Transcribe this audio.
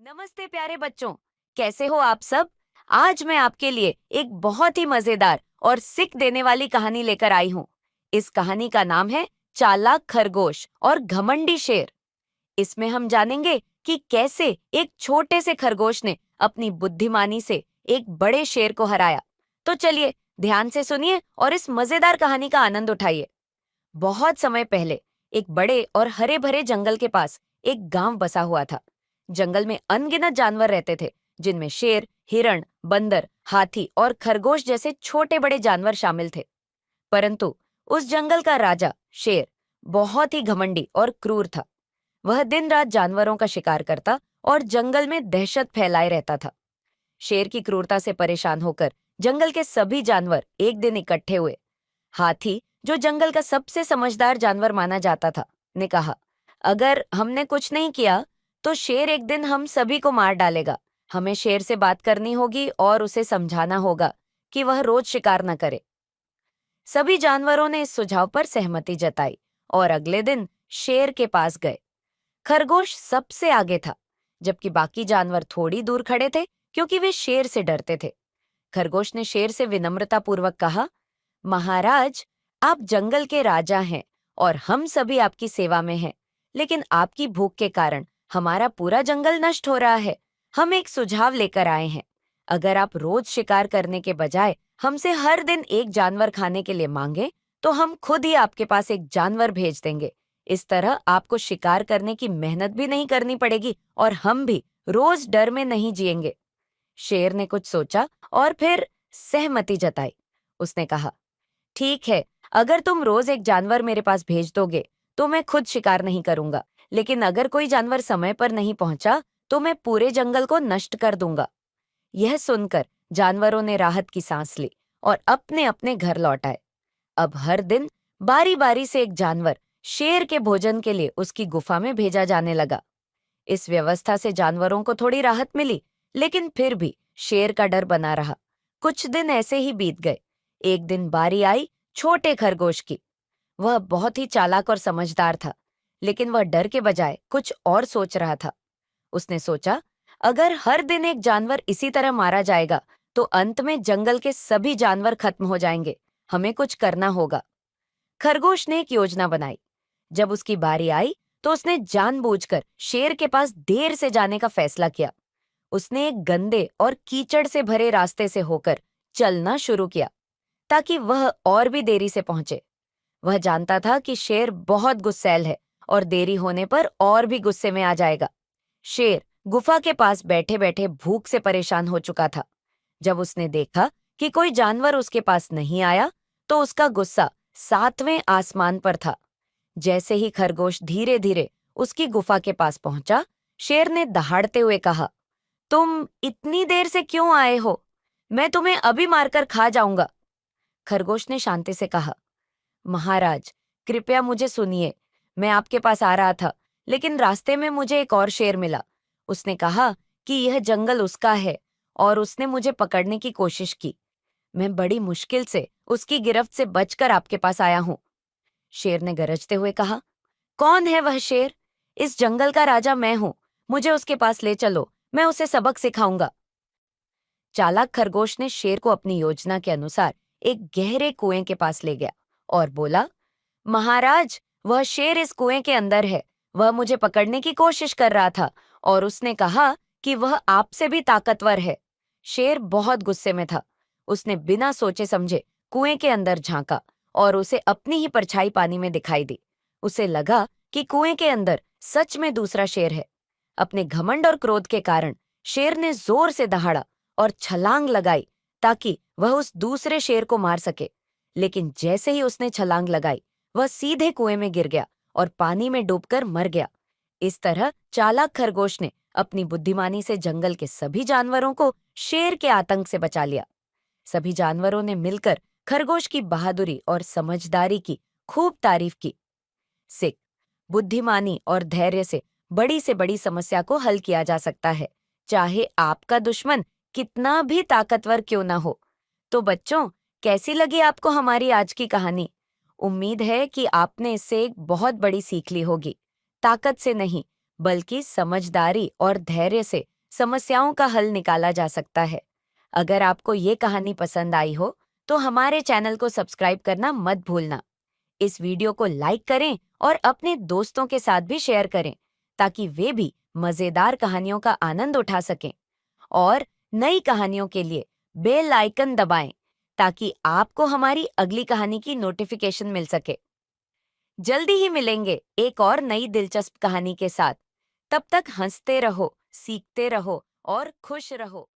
नमस्ते प्यारे बच्चों, कैसे हो आप सब। आज मैं आपके लिए एक बहुत ही मजेदार और सीख देने वाली कहानी लेकर आई हूँ। इस कहानी का नाम है चालाक खरगोश और घमंडी शेर। इसमें हम जानेंगे कि कैसे एक छोटे से खरगोश ने अपनी बुद्धिमानी से एक बड़े शेर को हराया। तो चलिए ध्यान से सुनिए और इस मजेदार कहानी का आनंद उठाइए। बहुत समय पहले एक बड़े और हरे भरे जंगल के पास एक गांव बसा हुआ था। जंगल में अनगिनत जानवर रहते थे, जिनमें शेर, हिरण, बंदर, हाथी और खरगोश जैसे छोटे बड़े जानवर शामिल थे। परंतु उस जंगल का राजा शेर बहुत ही घमंडी और क्रूर था। वह दिन रात जानवरों का शिकार करता और जंगल में दहशत फैलाए रहता था। शेर की क्रूरता से परेशान होकर जंगल के सभी जानवर एक दिन इकट्ठे हुए। हाथी, जो जंगल का सबसे समझदार जानवर माना जाता था, ने कहा, अगर हमने कुछ नहीं किया तो शेर एक दिन हम सभी को मार डालेगा। हमें शेर से बात करनी होगी और उसे समझाना होगा कि वह रोज शिकार न करे। सभी जानवरों ने इस सुझाव पर सहमति जताई और अगले दिन शेर के पास गए। खरगोश सबसे आगे था, जबकि बाकी जानवर थोड़ी दूर खड़े थे क्योंकि वे शेर से डरते थे। खरगोश ने शेर से विनम्रतापूर्वक कहा, महाराज, आप जंगल के राजा हैं और हम सभी आपकी सेवा में हैं, लेकिन आपकी भूख के कारण हमारा पूरा जंगल नष्ट हो रहा है। हम एक सुझाव लेकर आए हैं। अगर आप रोज शिकार करने के बजाय हमसे हर दिन एक जानवर खाने के लिए मांगे, तो हम खुद ही आपके पास एक जानवर भेज देंगे। इस तरह आपको शिकार करने की मेहनत भी नहीं करनी पड़ेगी और हम भी रोज डर में नहीं जिएंगे। शेर ने कुछ सोचा और फिर सहमति जताई। उसने कहा, ठीक है, अगर तुम रोज एक जानवर मेरे पास भेज दोगे तो मैं खुद शिकार नहीं करूंगा, लेकिन अगर कोई जानवर समय पर नहीं पहुंचा तो मैं पूरे जंगल को नष्ट कर दूंगा। यह सुनकर जानवरों ने राहत की सांस ली और अपने अपने घर लौट आए। अब हर दिन बारी बारी से एक जानवर शेर के भोजन के लिए उसकी गुफा में भेजा जाने लगा। इस व्यवस्था से जानवरों को थोड़ी राहत मिली, लेकिन फिर भी शेर का डर बना रहा। कुछ दिन ऐसे ही बीत गए। एक दिन बारी आई छोटे खरगोश की। वह बहुत ही चालाक और समझदार था, लेकिन वह डर के बजाय कुछ और सोच रहा था। उसने सोचा, अगर हर दिन एक जानवर इसी तरह मारा जाएगा तो अंत में जंगल के सभी जानवर खत्म हो जाएंगे। हमें कुछ करना होगा। खरगोश ने एक योजना बनाई। जब उसकी बारी आई तो उसने जानबूझकर शेर के पास देर से जाने का फैसला किया। उसने एक गंदे और कीचड़ से भरे रास्ते से होकर चलना शुरू किया ताकि वह और भी देरी से पहुंचे। वह जानता था कि शेर बहुत गुस्सैल है और देरी होने पर और भी गुस्से में आ जाएगा। शेर गुफा के पास बैठे बैठे भूख से परेशान हो चुका था। जब उसने देखा कि कोई जानवर उसके पास नहीं आया तो उसका गुस्सा 7वें आसमान पर था। जैसे ही खरगोश धीरे धीरे उसकी गुफा के पास पहुंचा, शेर ने दहाड़ते हुए कहा, तुम इतनी देर से क्यों आए हो? मैं तुम्हें अभी मारकर खा जाऊंगा। खरगोश ने शांति से कहा, महाराज, कृपया मुझे सुनिए। मैं आपके पास आ रहा था, लेकिन रास्ते में मुझे एक और शेर मिला। उसने कहा कि यह जंगल उसका है और उसने मुझे पकड़ने की कोशिश की। मैं बड़ी मुश्किल से उसकी गिरफ्त से बचकर आपके पास आया हूं। शेर ने गरजते हुए कहा, कौन है वह शेर? इस जंगल का राजा मैं हूं। मुझे उसके पास ले चलो, मैं उसे सबक सिखाऊंगा। चालाक खरगोश ने शेर को अपनी योजना के अनुसार एक गहरे कुएं के पास ले गया और बोला, महाराज, वह शेर इस कुएं के अंदर है। वह मुझे पकड़ने की कोशिश कर रहा था और उसने कहा कि वह आपसे भी ताकतवर है। शेर बहुत गुस्से में था। उसने बिना सोचे समझे कुएं के अंदर झांका और उसे अपनी ही परछाई पानी में दिखाई दी। उसे लगा कि कुएं के अंदर सच में दूसरा शेर है। अपने घमंड और क्रोध के कारण शेर ने जोर से दहाड़ा और छलांग लगाई ताकि वह उस दूसरे शेर को मार सके। लेकिन जैसे ही उसने छलांग लगाई, वह सीधे कुएं में गिर गया और पानी में डूबकर मर गया। इस तरह चालाक खरगोश ने अपनी बुद्धिमानी से जंगल के सभी जानवरों को शेर के आतंक से बचा लिया। सभी जानवरों ने मिलकर खरगोश की बहादुरी और समझदारी की खूब तारीफ की। सिख, बुद्धिमानी और धैर्य से बड़ी समस्या को हल किया जा सकता है, चाहे आपका दुश्मन कितना भी ताकतवर क्यों ना हो। तो बच्चों, कैसी लगी आपको हमारी आज की कहानी? उम्मीद है कि आपने इससे एक बहुत बड़ी सीख ली होगी। ताकत से नहीं, बल्कि समझदारी और धैर्य से समस्याओं का हल निकाला जा सकता है। अगर आपको ये कहानी पसंद आई हो तो हमारे चैनल को सब्सक्राइब करना मत भूलना। इस वीडियो को लाइक करें और अपने दोस्तों के साथ भी शेयर करें ताकि वे भी मजेदार कहानियों का आनंद उठा सकें। और नई कहानियों के लिए बेल आइकन दबाएं ताकि आपको हमारी अगली कहानी की नोटिफिकेशन मिल सके। जल्दी ही मिलेंगे एक और नई दिलचस्प कहानी के साथ। तब तक हंसते रहो, सीखते रहो और खुश रहो।